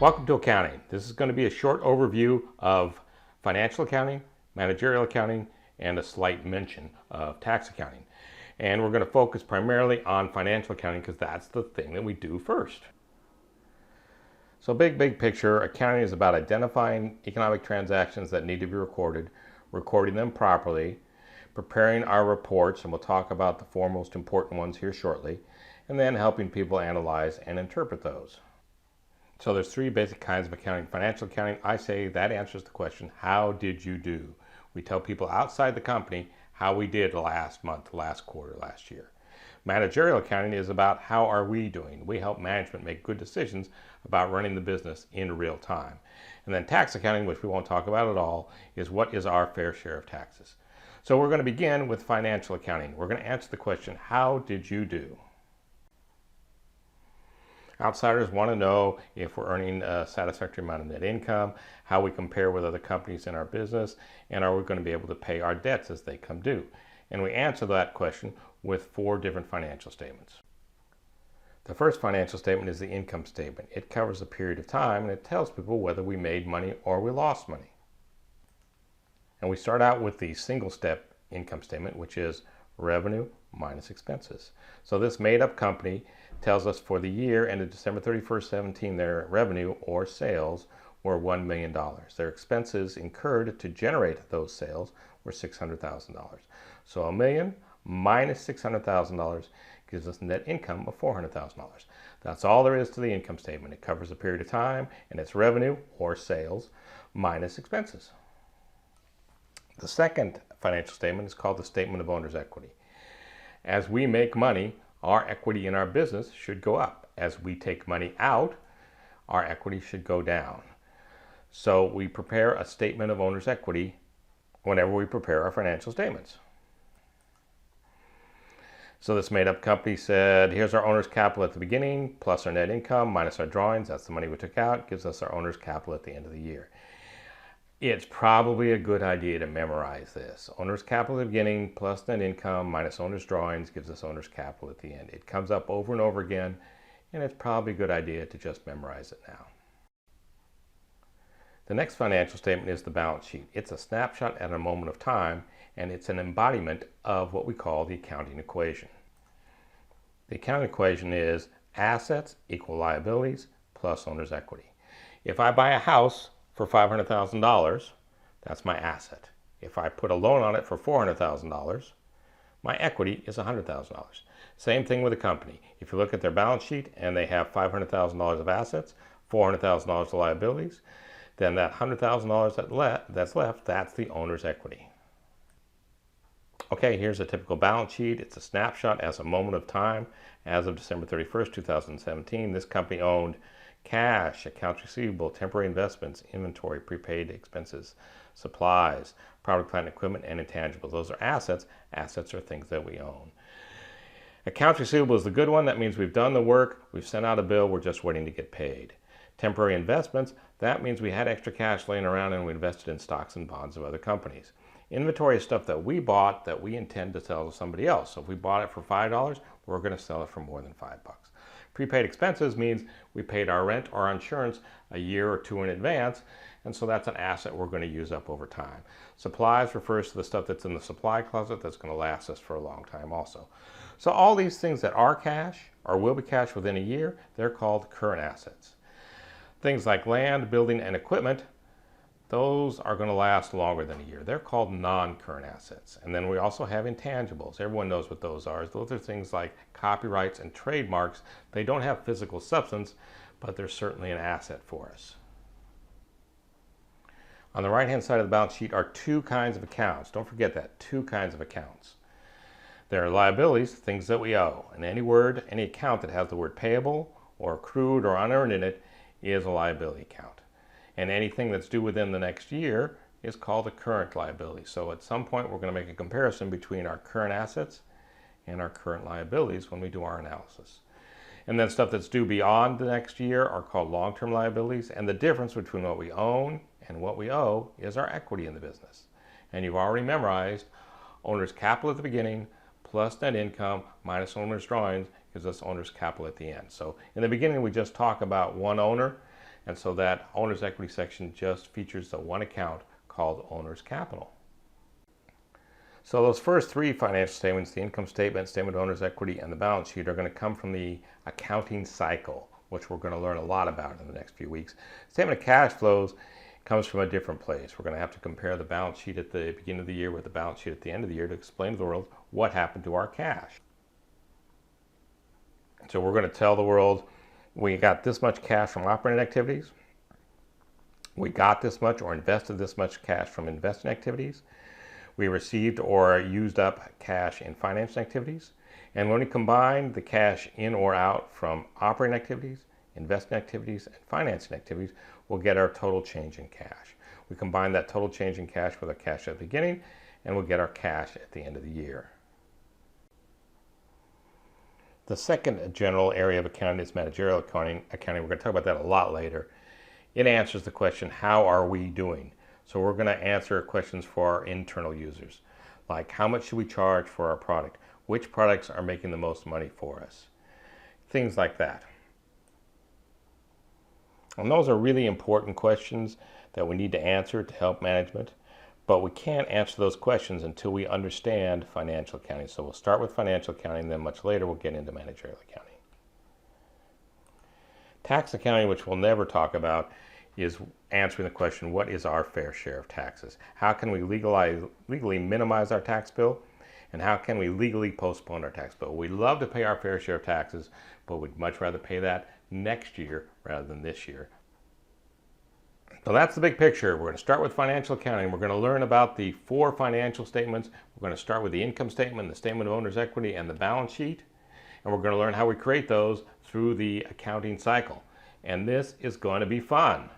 Welcome to accounting. This is going to be a short overview of financial accounting, managerial accounting, and a slight mention of tax accounting. And we're going to focus primarily on financial accounting because that's the thing that we do first. So big picture, accounting is about identifying economic transactions that need to be recorded, recording them properly, preparing our reports, and we'll talk about the four most important ones here shortly, and then helping people analyze and interpret those. So there's three basic kinds of accounting. Financial accounting, I say that answers the question, how did you do? We tell people outside the company how we did last month, last quarter, last year. Managerial accounting is about how are we doing? We help management make good decisions about running the business in real time. And then tax accounting, which we won't talk about at all, is what is our fair share of taxes. So we're going to begin with financial accounting. We're going to answer the question, how did you do? Outsiders want to know if we're earning a satisfactory amount of net income, how we compare with other companies in our business, and are we going to be able to pay our debts as they come due? And we answer that question with four different financial statements. The first financial statement is the income statement. It covers a period of time and it tells people whether we made money or we lost money. And we start out with the single step income statement, which is revenue minus expenses. So this made-up company tells us for the year ended December 31st, 17, their revenue or sales were $1 million. Their expenses incurred to generate those sales were $600,000. So $1 million minus $600,000 gives us net income of $400,000. That's all there is to the income statement. It covers a period of time and it's revenue or sales minus expenses. The second financial statement is called the statement of owner's equity. As we make money, our equity in our business should go up. As we take money out, our equity should go down. So we prepare a statement of owner's equity whenever we prepare our financial statements. So this made-up company said, here's our owner's capital at the beginning, plus our net income, minus our drawings. That's the money we took out, gives us our owner's capital at the end of the year. It's probably a good idea to memorize this. Owner's capital at the beginning plus net income minus owner's drawings gives us owner's capital at the end. It comes up over and over again, and it's probably a good idea to just memorize it now. The next financial statement is the balance sheet. It's a snapshot at a moment of time, and it's an embodiment of what we call the accounting equation. The accounting equation is assets equal liabilities plus owner's equity. If I buy a house for $500,000, that's my asset. If I put a loan on it for $400,000, my equity is $100,000. Same thing with a company. If you look at their balance sheet and they have $500,000 of assets, $400,000 of liabilities, then that $100,000 that's left, that's the owner's equity. Okay, here's a typical balance sheet. It's a snapshot as a moment of time. As of December 31st, 2017, this company owned cash, accounts receivable, temporary investments, inventory, prepaid expenses, supplies, property, plant, and equipment, and intangibles. Those are assets. Assets are things that we own. Accounts receivable is the good one. That means we've done the work, we've sent out a bill, we're just waiting to get paid. Temporary investments, that means we had extra cash laying around and we invested in stocks and bonds of other companies. Inventory is stuff that we bought that we intend to sell to somebody else. So if we bought it for $5, we're going to sell it for more than $5. Prepaid expenses means we paid our rent or our insurance a year or two in advance, and so that's an asset we're going to use up over time. Supplies refers to the stuff that's in the supply closet that's going to last us for a long time also. So all these things that are cash or will be cash within a year, they're called current assets. Things like land, building, and equipment, those are going to last longer than a year. They're called non-current assets. And then we also have intangibles. Everyone knows what those are. Those are things like copyrights and trademarks. They don't have physical substance, but they're certainly an asset for us. On the right-hand side of the balance sheet are two kinds of accounts. Don't forget that, two kinds of accounts. There are liabilities, things that we owe. And any account that has the word payable or accrued or unearned in it is a liability account. And anything that's due within the next year is called a current liability. So at some point we're going to make a comparison between our current assets and our current liabilities when we do our analysis. And then stuff that's due beyond the next year are called long-term liabilities. And the difference between what we own and what we owe is our equity in the business. And you've already memorized owner's capital at the beginning plus net income minus owner's drawings gives us owner's capital at the end. So in the beginning we just talk about one owner. And so that owner's equity section just features the one account called owner's capital. So those first three financial statements, the income statement, statement of owner's equity, and the balance sheet, are going to come from the accounting cycle, which we're going to learn a lot about in the next few weeks. Statement of cash flows comes from a different place. We're going to have to compare the balance sheet at the beginning of the year with the balance sheet at the end of the year to explain to the world what happened to our cash. So we're going to tell the world we got this much cash from operating activities, we got this much or invested this much cash from investing activities, we received or used up cash in financing activities, and when we combine the cash in or out from operating activities, investing activities, and financing activities, we'll get our total change in cash. We combine that total change in cash with our cash at the beginning, and we'll get our cash at the end of the year. The second general area of accounting is managerial accounting. We're going to talk about that a lot later. It answers the question, how are we doing? So we're going to answer questions for our internal users, like how much should we charge for our product? Which products are making the most money for us? Things like that. And those are really important questions that we need to answer to help management, but we can't answer those questions until we understand financial accounting. So we'll start with financial accounting, then much later we'll get into managerial accounting. Tax accounting, which we'll never talk about, is answering the question, what is our fair share of taxes? How can we legally minimize our tax bill? And how can we legally postpone our tax bill? We love to pay our fair share of taxes, but we'd much rather pay that next year rather than this year. So that's the big picture. We're going to start with financial accounting. We're going to learn about the 4 financial statements. We're going to start with the income statement, the statement of owner's equity, and the balance sheet. And we're going to learn how we create those through the accounting cycle. And this is going to be fun.